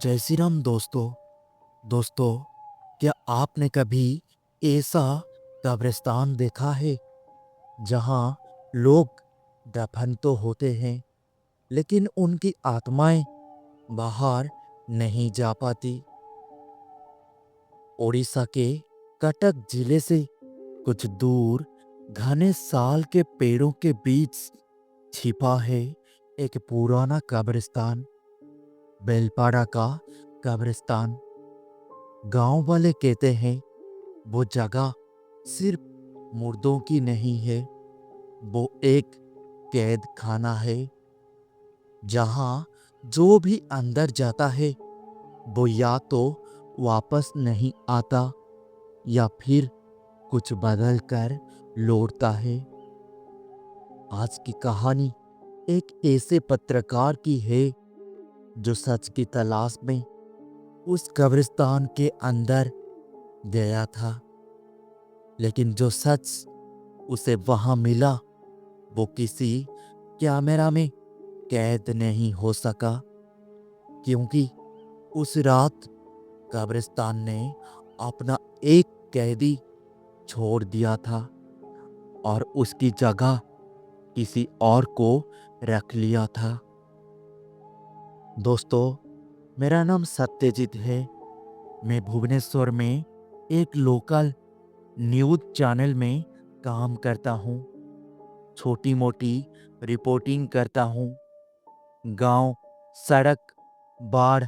जय श्री राम दोस्तों। दोस्तों, क्या आपने कभी ऐसा कब्रिस्तान देखा है जहां लोग दफन तो होते हैं लेकिन उनकी आत्माएं बाहर नहीं जा पाती? ओडिशा के कटक जिले से कुछ दूर घने साल के पेड़ों के बीच छिपा है एक पुराना कब्रिस्तान, बेलपाड़ा का कब्रिस्तान। गांव वाले कहते हैं वो जगह सिर्फ मुर्दों की नहीं है, वो एक कैद खाना है जहां जो भी अंदर जाता है वो या तो वापस नहीं आता या फिर कुछ बदल कर लौटता है। आज की कहानी एक ऐसे पत्रकार की है जो सच की तलाश में उस कब्रिस्तान के अंदर गया था, लेकिन जो सच उसे वहां मिला वो किसी कैमरा में कैद नहीं हो सका, क्योंकि उस रात कब्रिस्तान ने अपना एक कैदी छोड़ दिया था और उसकी जगह किसी और को रख लिया था। दोस्तों, मेरा नाम सत्यजीत है। मैं भुवनेश्वर में एक लोकल न्यूज़ चैनल में काम करता हूँ। छोटी मोटी रिपोर्टिंग करता हूँ। गांव, सड़क, बाढ़,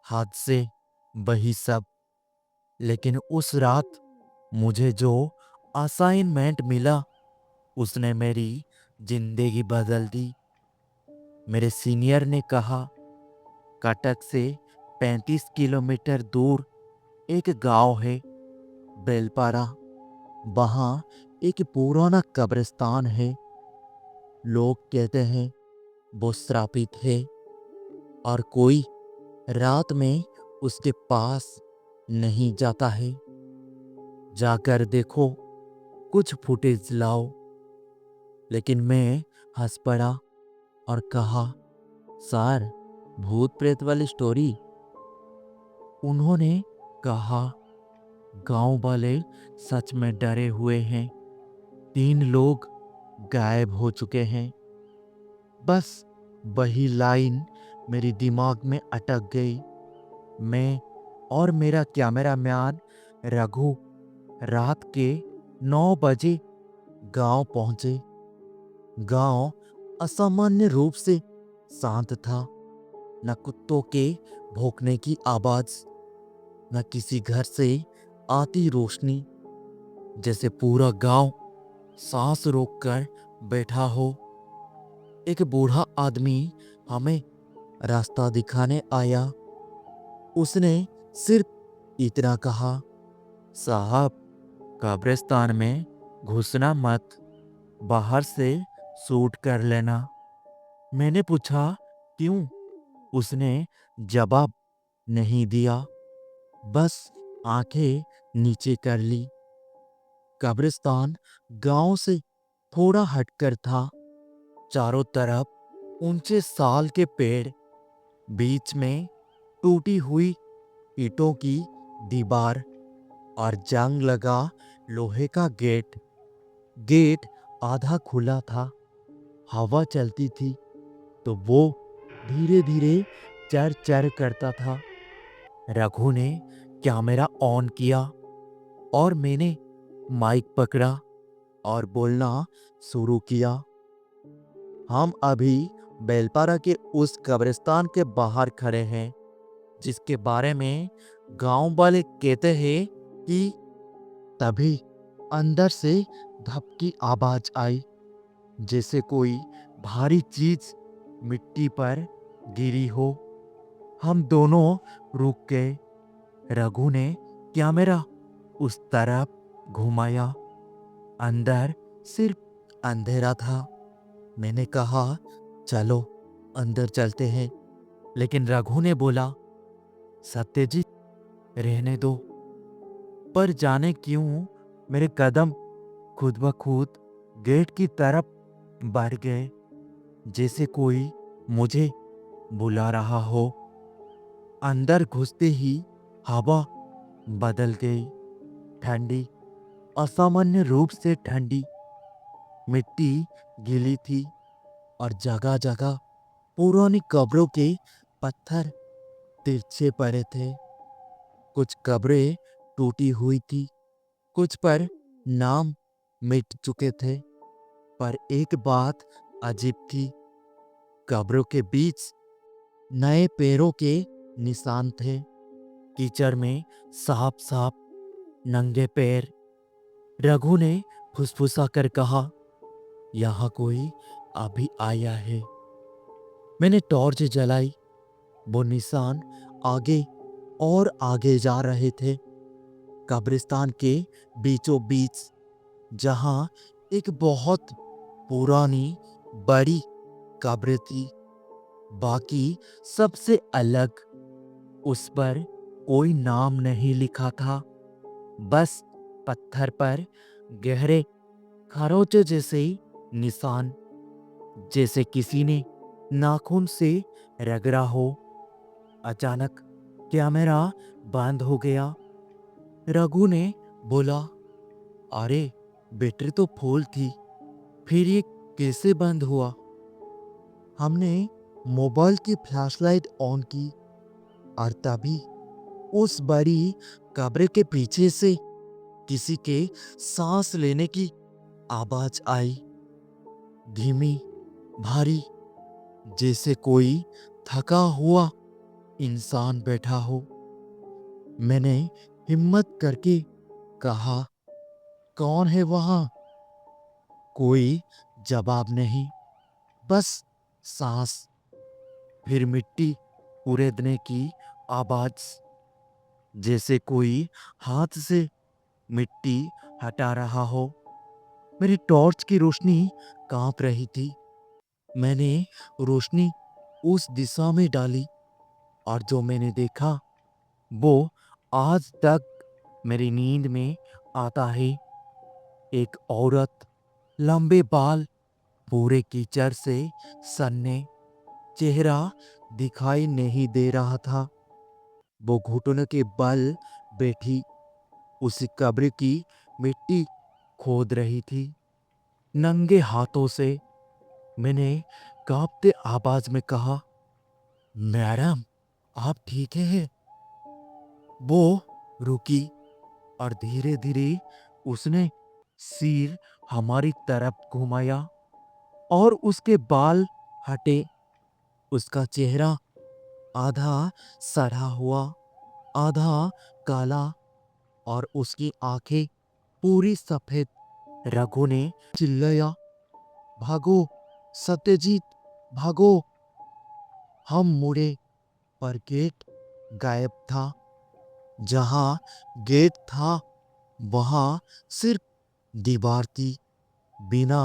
हादसे, वही सब। लेकिन उस रात मुझे जो असाइनमेंट मिला उसने मेरी जिंदगी बदल दी। मेरे सीनियर ने कहा, कटक से 35 किलोमीटर दूर एक गांव है, बेलपारा। वहां एक पुराना कब्रिस्तान है। लोग कहते हैं वो श्रापित है और कोई रात में उसके पास नहीं जाता है। जाकर देखो, कुछ फुटेज लाओ। लेकिन मैं हंस पड़ा और कहा, सर, भूत प्रेत वाली स्टोरी। उन्होंने कहा, गांव वाले सच में डरे हुए हैं। 3 लोग गायब हो चुके हैं। बस वही लाइन मेरी दिमाग में अटक गई। मैं और मेरा कैमरामैन रघु रात के 9 बजे गांव पहुंचे। गांव असामान्य रूप से शांत था। न कुत्तों के भौंकने की आवाज, न किसी घर से आती रोशनी, जैसे पूरा गांव सांस रोककर बैठा हो। एक बूढ़ा आदमी हमें रास्ता दिखाने आया। उसने सिर्फ इतना कहा, साहब, कब्रिस्तान में घुसना मत, बाहर से शूट कर लेना। मैंने पूछा, क्यों? उसने जवाब नहीं दिया, बस आंखें नीचे कर ली। कब्रिस्तान गांव से थोड़ा हटकर था। चारों तरफ ऊंचे साल के पेड़, बीच में टूटी हुई ईंटों की दीवार और जंग लगा लोहे का गेट। गेट आधा खुला था। हवा चलती थी तो वो धीरे धीरे चर चर करता था। रघु ने कैमरा ऑन किया और मैंने माइक पकड़ा और बोलना शुरू किया। हम अभी बेलपारा के उस कब्रिस्तान के बाहर खड़े हैं जिसके बारे में गांव वाले कहते हैं कि तभी अंदर से धप की आवाज आई, जैसे कोई भारी चीज मिट्टी पर गिरी हो। हम दोनों रुक गए। रघु ने कैमरा उस तरफ घुमाया। अंदर सिर्फ अंधेरा था। मैंने कहा, चलो अंदर चलते हैं, लेकिन रघु ने बोला, सत्यजीत, रहने दो। पर जाने क्यों मेरे कदम खुद ब खुद गेट की तरफ बढ़ गए, जैसे कोई मुझे बुला रहा हो। अंदर घुसते ही हवा बदल गई। ठंडी, असामान्य रूप से ठंडी। मिट्टी गीली थी और जगह जगह पुरानी कब्रों के पत्थर तिरछे पड़े थे। कुछ कब्रें टूटी हुई थी, कुछ पर नाम मिट चुके थे। पर एक बात अजीब थी, कब्रों के बीच नए पैरों के निशान थे। कीचड़ में साफ साफ नंगे पैर। रघु ने फुसफुसा कर कहा, यहाँ कोई अभी आया है। मैंने टॉर्च जलाई। वो निशान आगे और आगे जा रहे थे, कब्रिस्तान के बीचों बीच, जहां एक बहुत पुरानी बड़ी कब्र थी, बाकी सबसे अलग। उस पर कोई नाम नहीं लिखा था, बस पत्थर पर गहरे खरोंच जैसे निशान, जैसे किसी ने नाखून से रगड़ा हो। अचानक कैमरा बंद हो गया। रघु ने बोला, अरे बैटरी तो फुल थी, फिर ये कैसे बंद हुआ? हमने मोबाइल की फ्लैशलाइट ऑन की और तभी उस बड़ी कब्र के पीछे से किसी के सांस लेने की आवाज आई। धीमी, भारी, जैसे कोई थका हुआ इंसान बैठा हो। मैंने हिम्मत करके कहा, कौन है वहां? कोई जवाब नहीं, बस सांस। फिर मिट्टी उड़ने की आवाज, जैसे कोई हाथ से मिट्टी हटा रहा हो। मेरी टॉर्च की रोशनी कांप रही थी। मैंने रोशनी उस दिशा में डाली और जो मैंने देखा वो आज तक मेरी नींद में आता है। एक औरत, लंबे बाल, पूरे कीचड़ से सन्ने, चेहरा दिखाई नहीं दे रहा था। वो घुटनों के बल बैठी उसी कब्र की मिट्टी खोद रही थी, नंगे हाथों से। मैंने कांपते आवाज में कहा, मैडम, आप ठीक हैं? वो रुकी और धीरे धीरे उसने सिर हमारी तरफ घुमाया और उसके बाल हटे। उसका चेहरा आधा सड़ा हुआ, आधा काला, और उसकी आंखें पूरी सफेद। रघु ने चिल्लाया, भागो सत्यजीत, भागो। हम मुड़े पर गेट गायब था। जहां गेट था वहां सिर्फ दीवार थी, बिना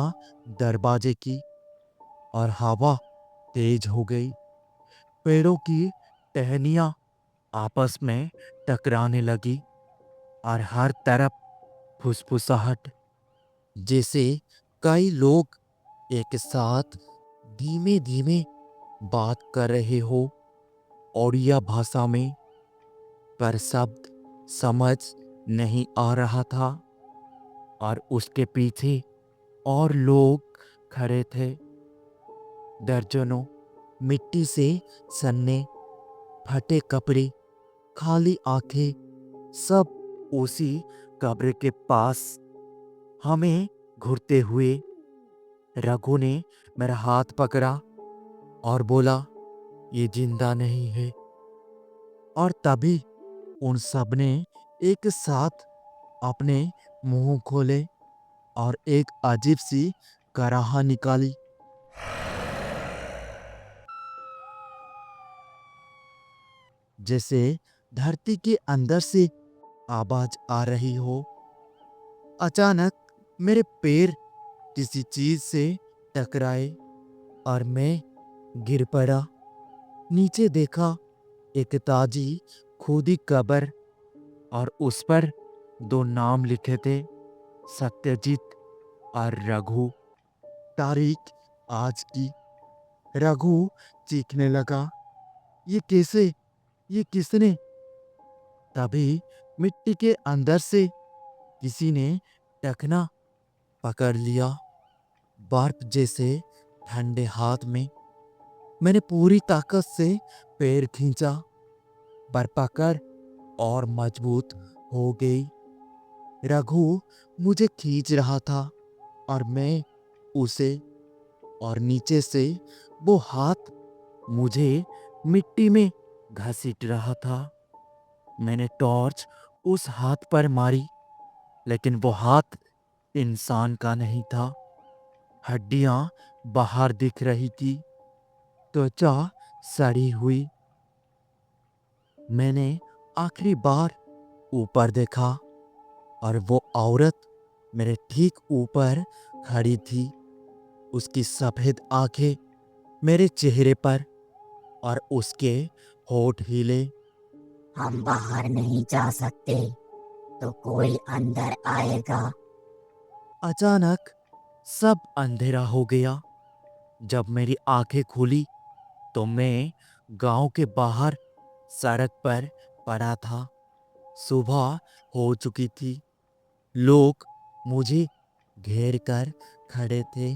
दरवाजे की। और हवा तेज हो गई। पेड़ों की टहनियां आपस में टकराने लगी और हर तरफ फुसफुसाहट, जैसे कई लोग एक साथ धीमे धीमे बात कर रहे हो, ओडिया भाषा में। पर शब्द समझ नहीं आ रहा था। और उसके पीछे और लोग खड़े थे, दर्जनों, मिट्टी से सन्ने, फटे कपड़े, खाली आंखें, सब उसी कब्र के पास हमें घूरते हुए। रघु ने मेरा हाथ पकड़ा और बोला, ये जिंदा नहीं है। और तभी उन सब ने एक साथ अपने मुंह खोले और एक अजीब सी कराह निकाली, जैसे धरती के अंदर से आवाज आ रही हो। अचानक मेरे पैर किसी चीज से टकराए और मैं गिर पड़ा। नीचे देखा, एक ताजी खुदी कब्र और उस पर दो नाम लिखे थे, सत्यजीत और रघु। तारीख आज की। रघु चीखने लगा, ये कैसे? ये किसने? तभी मिट्टी के अंदर से किसी ने टखना पकड़ लिया, बर्फ जैसे ठंडे हाथ में। मैंने पूरी ताकत से पैर खींचा, पर पकड़ और मजबूत हो गई। रघु मुझे खींच रहा था और मैं उसे, और नीचे से वो हाथ मुझे मिट्टी में घसीट रहा था। मैंने टॉर्च उस हाथ पर मारी, लेकिन वो हाथ इंसान का नहीं था। हड्डियां बाहर दिख रही थी, त्वचा सड़ी हुई। मैंने आखिरी बार ऊपर देखा और वो औरत मेरे ठीक ऊपर खड़ी थी। उसकी सफेद आंखें मेरे चेहरे पर, और उसके होठ हिले। हम बाहर नहीं जा सकते तो कोई अंदर आएगा। अचानक सब अंधेरा हो गया। जब मेरी आंखें खुली तो मैं गांव के बाहर सड़क पर पड़ा था। सुबह हो चुकी थी। लोग मुझे घेर कर खड़े थे।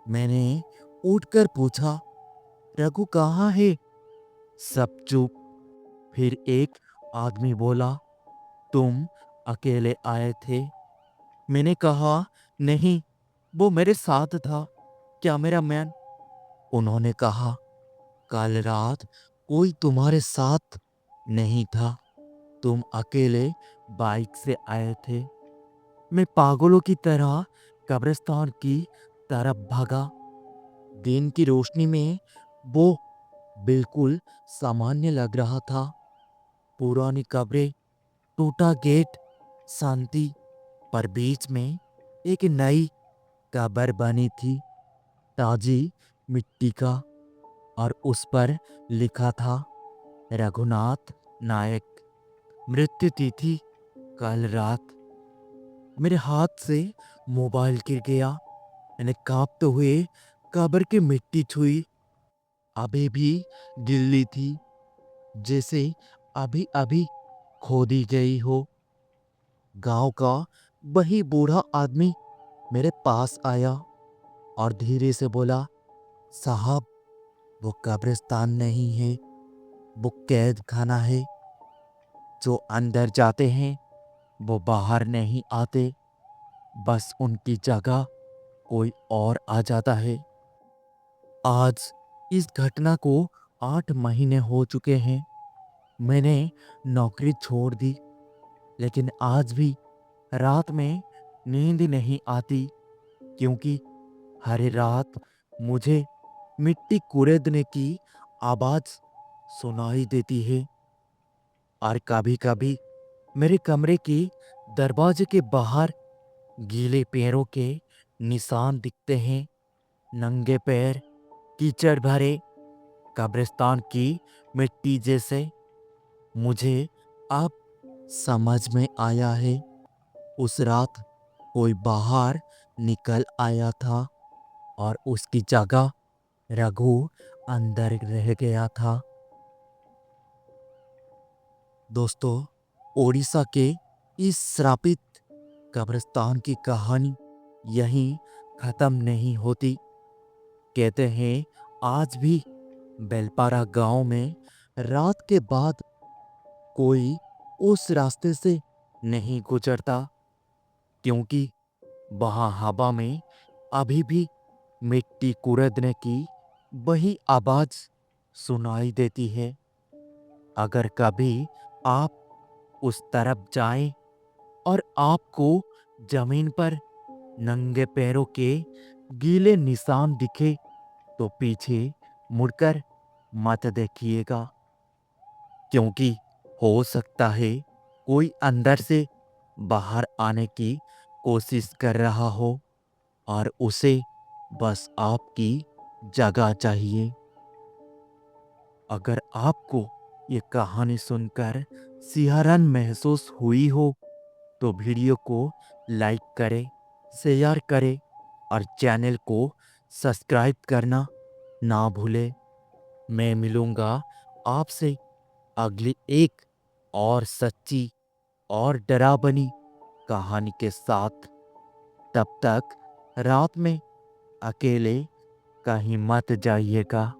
मैंने उठकर पूछा, रघु कहाँ है? सब चुप। फिर एक आदमी बोला, तुम अकेले आए थे? मैंने कहा, नहीं, वो मेरे साथ था। क्या मेरा मैन? उन्होंने कहा, कल रात कोई तुम्हारे साथ नहीं था। तुम अकेले बाइक से आए थे। मैं पागलों की तरह कब्रिस्तान की तरफ भागा। दिन की रोशनी में वो बिल्कुल सामान्य लग रहा था। पुरानी कब्रें, टूटा गेट, शांति। पर बीच में एक नई कब्र बनी थी, ताजी मिट्टी का, और उस पर लिखा था, रघुनाथ नायक, मृत्यु तिथि कल रात। मेरे हाथ से मोबाइल गिर गया। मैंने कांपते हुए कब्र की मिट्टी छुई। अभी भी गिल्ली थी, जैसे अभी अभी खोदी गई हो। गांव का वही बूढ़ा आदमी मेरे पास आया और धीरे से बोला, साहब, वो कब्रिस्तान नहीं है, वो कैद खाना है। जो अंदर जाते हैं वो बाहर नहीं आते, बस उनकी जगह कोई और आ जाता है। आज इस घटना को 8 महीने हो चुके हैं। मैंने नौकरी छोड़ दी, लेकिन आज भी रात में नींद नहीं आती, क्योंकि हर रात मुझे मिट्टी कुरेदने की आवाज सुनाई देती है। और कभी कभी मेरे कमरे के दरवाजे के बाहर गीले पैरों के निशान दिखते हैं। नंगे पैर, कीचड़ भरे, कब्रिस्तान की मिट्टी जैसे। मुझे अब समझ में आया है, उस रात कोई बाहर निकल आया था और उसकी जगह रघु अंदर रह गया था। दोस्तों, ओडिशा के इस श्रापित कब्रिस्तान की कहानी यहीं खत्म नहीं होती। कहते हैं आज भी बेलपारा गांव में रात के बाद कोई उस रास्ते से नहीं गुजरता, क्योंकि वहां हवा में अभी भी मिट्टी कुरेदने की वही आवाज सुनाई देती है। अगर कभी आप उस तरफ जाएं और आपको जमीन पर नंगे पैरों के गीले निशान दिखे, तो पीछे मुड़कर मत देखिएगा, क्योंकि हो सकता है कोई अंदर से बाहर आने की कोशिश कर रहा हो और उसे बस आपकी जगह चाहिए। अगर आपको ये कहानी सुनकर सिहरन महसूस हुई हो तो वीडियो को लाइक करें, शेयर करें और चैनल को सब्सक्राइब करना ना भूलें। मैं मिलूंगा आपसे अगली एक और सच्ची और डरावनी कहानी के साथ। तब तक रात में अकेले कहीं मत जाइएगा।